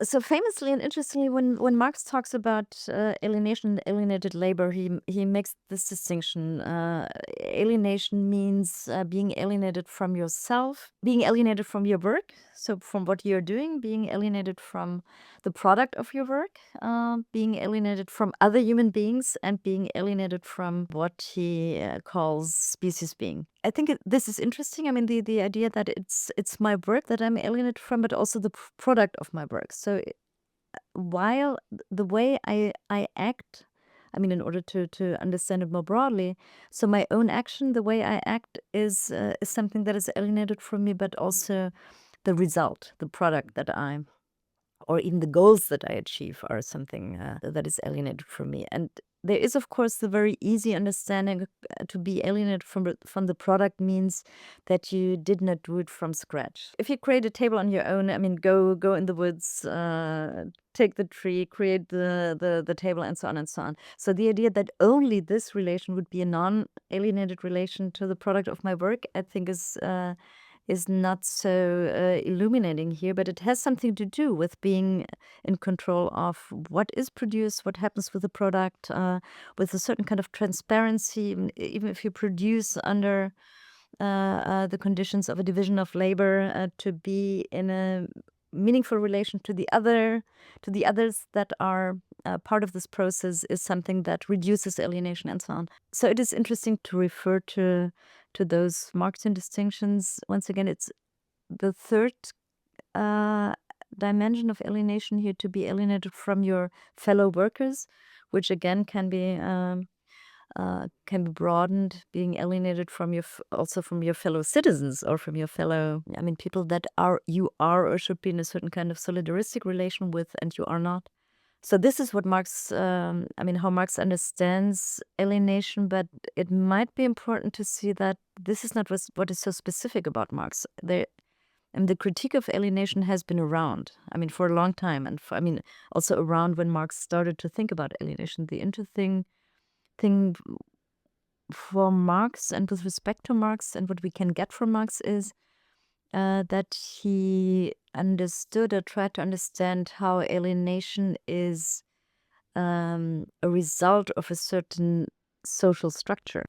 So famously and interestingly, when Marx talks about alienation and alienated labor, he makes this distinction. Alienation means being alienated from yourself, being alienated from your work, so from what you're doing, being alienated from the product of your work, being alienated from other human beings, and being alienated from what he calls species being. I think this is interesting. I mean, the idea that it's my work that I'm alienated from, but also the product of my work. So while the way I act, I mean, in order to understand it more broadly, so my own action, the way I act is something that is alienated from me, but also the result, the product that I or even the goals that I achieve are something that is alienated from me. And there is, of course, the very easy understanding to be alienated from the product means that you did not do it from scratch. If you create a table on your own, I mean, go in the woods, take the tree, create the table, and so on and so on. So the idea that only this relation would be a non-alienated relation to the product of my work, I think is not so illuminating here, but it has something to do with being in control of what is produced, what happens with the product, with a certain kind of transparency, even if you produce under the conditions of a division of labor, to be in a meaningful relation to the others that are part of this process is something that reduces alienation and so on. So it is interesting to refer to those Marxian distinctions. Once again, it's the third dimension of alienation here, to be alienated from your fellow workers, which again can be broadened, being alienated from also from your fellow citizens or from your fellow, I mean, people that you are or should be in a certain kind of solidaristic relation with, and you are not. So this is what Marx, I mean, how Marx understands alienation, but it might be important to see that this is not what is so specific about Marx. And the critique of alienation has been around, I mean, for a long time, and I mean, also around when Marx started to think about alienation. The interesting thing for Marx and with respect to Marx and what we can get from Marx is that he understood or tried to understand how alienation is a result of a certain social structure.